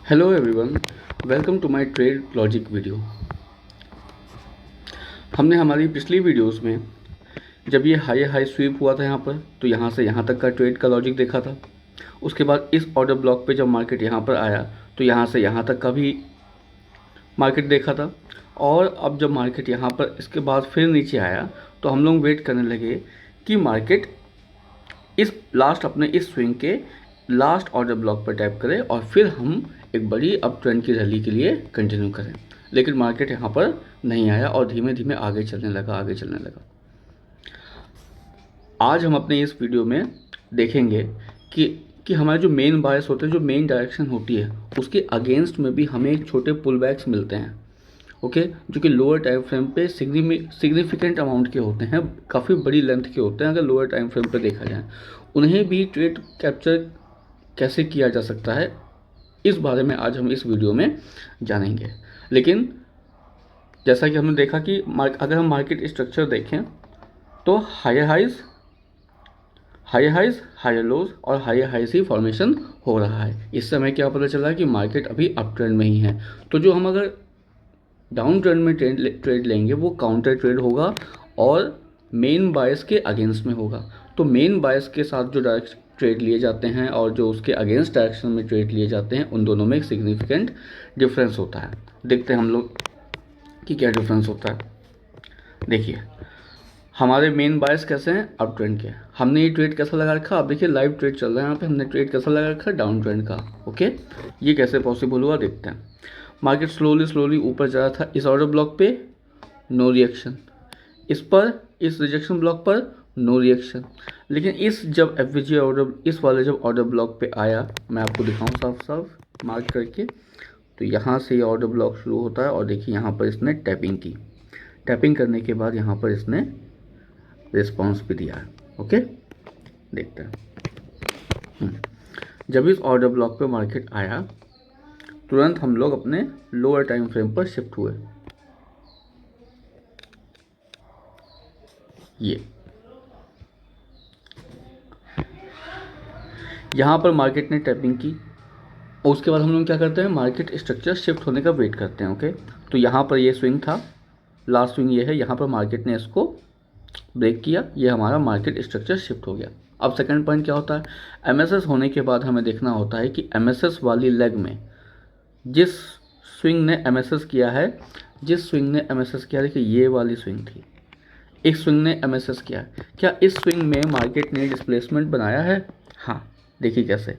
Hello everyone, welcome to my trade logic video. हमने हमारी पिछली वीडियोस में जब ये हाई हाई स्वीप हुआ था यहाँ पर, तो यहाँ से यहाँ तक का ट्रेड का लॉजिक देखा था। उसके बाद इस ऑर्डर ब्लॉक पे जब मार्केट यहाँ पर आया तो यहाँ से यहाँ तक का भी मार्केट देखा था। और अब जब मार्केट यहाँ पर इसके बाद फिर नीचे आया तो हम लोग वेट करने लगे कि मार्केट इस लास्ट अपने इस स्विंग के लास्ट ऑर्डर ब्लॉक पर टैप करें और फिर हम एक बड़ी अप ट्रेंड की रैली के लिए कंटिन्यू करें। लेकिन मार्केट यहाँ पर नहीं आया और धीमे धीमे आगे चलने लगा। आज हम अपने इस वीडियो में देखेंगे कि हमारे जो मेन बायस होते हैं, जो मेन डायरेक्शन होती है, उसके अगेंस्ट में भी हमें एक छोटे पुल बैक्स मिलते हैं। ओके, जो कि लोअर टाइम फ्रेम पे सिग्निफिकेंट अमाउंट के होते हैं, काफ़ी बड़ी लेंथ के होते हैं। अगर लोअर टाइम फ्रेम पे देखा जाए, उन्हें भी ट्रेड कैप्चर कैसे किया जा सकता है, इस बारे में आज हम इस वीडियो में जानेंगे। लेकिन जैसा कि हमने देखा कि अगर हम मार्केट स्ट्रक्चर देखें तो हायर हायर लोज और हायर हाई ही फॉर्मेशन हो रहा है। इससे हमें क्या पता चला कि मार्केट अभी अप ट्रेंड में ही है। तो जो हम अगर डाउन ट्रेंड में ट्रेड लेंगे वो काउंटर ट्रेड होगा और मेन बायस के अगेंस्ट में होगा। तो मेन बायस के साथ जो डायरेक्ट ट्रेड लिए जाते हैं और जो उसके अगेंस्ट डायरेक्शन में ट्रेड लिए जाते हैं, उन दोनों में एक सिग्निफिकेंट डिफरेंस होता है। देखते हैं हम लोग कि क्या डिफरेंस होता है। देखिए, हमारे मेन बायस कैसे हैं, अप ट्रेंड के। हमने ये ट्रेड कैसा लगा रखा, आप देखिए लाइव ट्रेड चल रहा है यहाँ पे। हमने ट्रेड कैसा लगा रखा, डाउन ट्रेंड का। ओके, ये कैसे पॉसिबल हुआ देखते हैं। मार्केट स्लोली ऊपर जा रहा था। इस ऑर्डर ब्लॉक पे नो रिएक्शन, इस पर इस रिजेक्शन ब्लॉक पर नो रिएक्शन। लेकिन इस जब एफवीजी ऑर्डर, इस वाले जब ऑर्डर ब्लॉक पे आया, मैं आपको दिखाऊं साफ साफ मार्क करके, तो यहाँ से ये ऑर्डर ब्लॉक शुरू होता है और देखिए यहाँ पर इसने टैपिंग की। टैपिंग करने के बाद यहाँ पर इसने रिस्पॉन्स भी दिया है। ओके, देखते हैं। जब इस ऑर्डर ब्लॉक पे मार्केट आया, तुरंत हम लोग अपने लोअर टाइम फ्रेम पर शिफ्ट हुए। ये यहाँ पर मार्केट ने टैपिंग की और उसके बाद हम लोग क्या करते हैं, मार्केट स्ट्रक्चर शिफ्ट होने का वेट करते हैं। ओके, तो यहाँ पर ये स्विंग था, लास्ट स्विंग ये है। यहाँ पर मार्केट ने इसको ब्रेक किया, ये हमारा मार्केट स्ट्रक्चर शिफ्ट हो गया। अब सेकंड पॉइंट क्या होता है, एमएसएस होने के बाद हमें देखना होता है कि एमएसएस वाली लेग में जिस स्विंग ने एमएसएस किया है, देखिए ये वाली स्विंग थी, इस स्विंग ने एमएसएस किया। क्या इस स्विंग में मार्केट ने डिस्प्लेसमेंट बनाया है? हाँ, देखिए कैसे।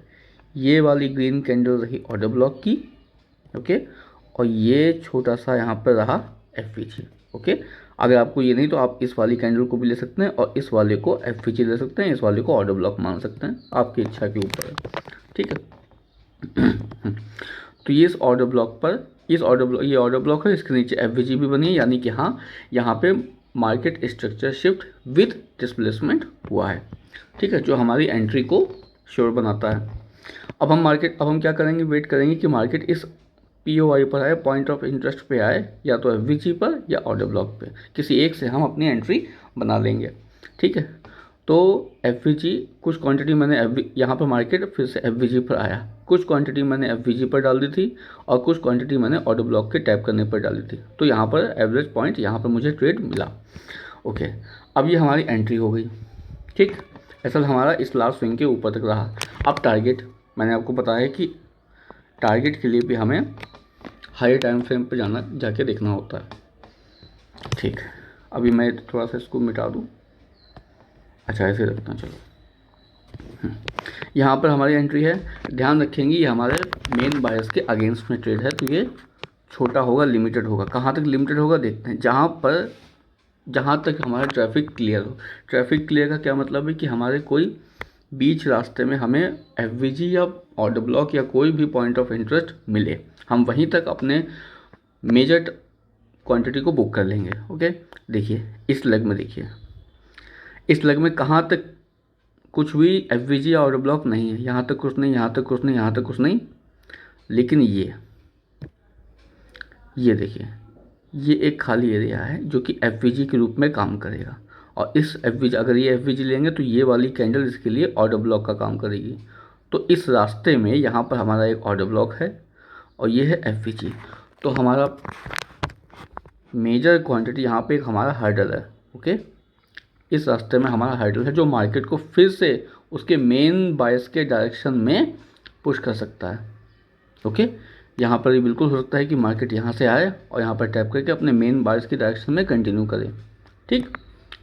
ये वाली ग्रीन कैंडल रही ऑर्डर ब्लॉक की। ओके, और ये छोटा सा यहाँ पर रहा एफवीजी। ओके, अगर आपको ये नहीं तो आप इस वाली कैंडल को भी ले सकते हैं और इस वाले को एफवीजी ले सकते हैं, इस वाले को ऑर्डर ब्लॉक मान सकते हैं, आपकी इच्छा के ऊपर है। ठीक है। तो ये इस ऑर्डर ब्लॉक पर, ये ऑर्डर ब्लॉक है, इसके नीचे एफवीजी भी बनी है, यानी कि हाँ, यहाँ पे market structure shift with displacement हुआ है। ठीक है, जो हमारी एंट्री को श्योर बनाता है। अब हम क्या करेंगे, वेट करेंगे कि मार्केट इस पीओआई पर आए, पॉइंट ऑफ इंटरेस्ट पे आए, या तो एफवीजी पर या ऑर्डर ब्लॉक पे, किसी एक से हम अपनी एंट्री बना लेंगे। ठीक है, तो एफवीजी कुछ क्वांटिटी मैंने यहाँ पर मार्केट फिर से एफवीजी पर आया, कुछ क्वांटिटी मैंने एफवीजी पर डाल दी थी और कुछ क्वांटिटी मैंने ऑर्डर ब्लॉक के टैप करने पर डाली थी। तो यहाँ पर एवरेज पॉइंट यहाँ पर मुझे ट्रेड मिला। ओके, अब ये हमारी एंट्री हो गई। ठीक, ऐसा हमारा इस लास्ट स्विंग के ऊपर तक रहा। अब टारगेट मैंने आपको बताया कि टारगेट के लिए भी हमें हाई टाइम फ्रेम पे जाके देखना होता है। ठीक, अभी मैं थोड़ा सा इसको मिटा दूँ। अच्छा, ऐसे रखना, चलो। यहाँ पर हमारी एंट्री है। ध्यान रखेंगे ये हमारे मेन बायस के अगेंस्ट में ट्रेड है, तो ये छोटा होगा, लिमिटेड होगा। कहाँ तक लिमिटेड होगा देखते हैं, जहाँ तक हमारा ट्रैफिक क्लियर हो। ट्रैफिक क्लियर का क्या मतलब है कि हमारे कोई बीच रास्ते में हमें एफवीजी या ऑर्डर ब्लॉक या कोई भी पॉइंट ऑफ इंटरेस्ट मिले, हम वहीं तक अपने मेजर क्वांटिटी को बुक कर लेंगे। ओके, देखिए इस लेग में, देखिए इस लेग में कहाँ तक कुछ भी एफवीजी या ऑर्डर ब्लॉक नहीं है, यहाँ तक कुछ नहीं, यहाँ तक कुछ नहीं, यहाँ तक कुछ नहीं। लेकिन ये देखिए, ये एक खाली एरिया है जो कि एफवीजी के रूप में काम करेगा। और इस एफवीजी, अगर ये एफवीजी लेंगे तो ये वाली कैंडल इसके लिए ऑर्डर ब्लॉक का काम करेगी। तो इस रास्ते में यहाँ पर हमारा एक ऑर्डर ब्लॉक है और ये है एफ। तो हमारा मेजर क्वांटिटी यहाँ पे एक हमारा हर्डल है। ओके, इस रास्ते में हमारा हर्डल है जो मार्केट को फिर से उसके मेन बायस के डायरेक्शन में पुश कर सकता है। ओके, यहाँ पर ये बिल्कुल हो सकता है कि मार्केट यहाँ से आए और यहाँ पर टैप करके अपने मेन बायस की डायरेक्शन में कंटिन्यू करे। ठीक,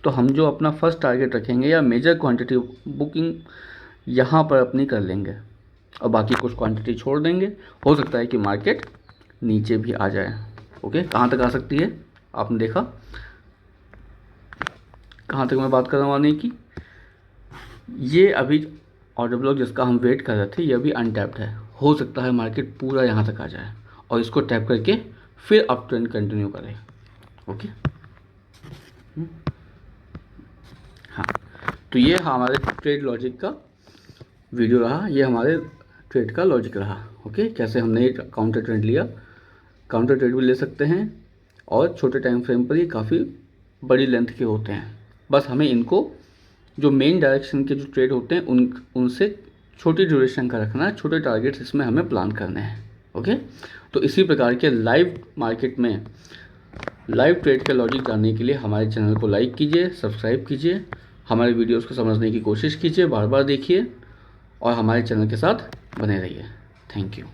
तो हम जो अपना फर्स्ट टारगेट रखेंगे या मेजर क्वांटिटी बुकिंग यहाँ पर अपनी कर लेंगे और बाकी कुछ क्वांटिटी छोड़ देंगे। हो सकता है कि मार्केट नीचे भी आ जाए। ओके, कहाँ तक आ सकती है आपने देखा, कहाँ तक मैं बात कर रहा हूँ आने की। ये अभी ऑर्डर ब्लॉक जिसका हम वेट कर रहे थे ये अभी अनटैप्ड है। हो सकता है मार्केट पूरा यहाँ तक आ जाए और इसको टैप करके फिर अप ट्रेंड कंटिन्यू करे। ओके, हाँ, तो ये हमारे ट्रेड लॉजिक का वीडियो रहा, ये हमारे ट्रेड का लॉजिक रहा। ओके, कैसे हमने काउंटर ट्रेड लिया, काउंटर ट्रेड भी ले सकते हैं और छोटे टाइम फ्रेम पर ये काफ़ी बड़ी लेंथ के होते हैं। बस हमें इनको जो मेन डायरेक्शन के जो ट्रेड होते हैं उनसे छोटी ड्यूरेशन का रखना है, छोटे टारगेट्स इसमें हमें प्लान करने हैं। ओके, तो इसी प्रकार के लाइव मार्केट में लाइव ट्रेड का लॉजिक जानने के लिए हमारे चैनल को लाइक कीजिए, सब्सक्राइब कीजिए, हमारे वीडियोस को समझने की कोशिश कीजिए, बार बार देखिए और हमारे चैनल के साथ बने रहिए। Thank you.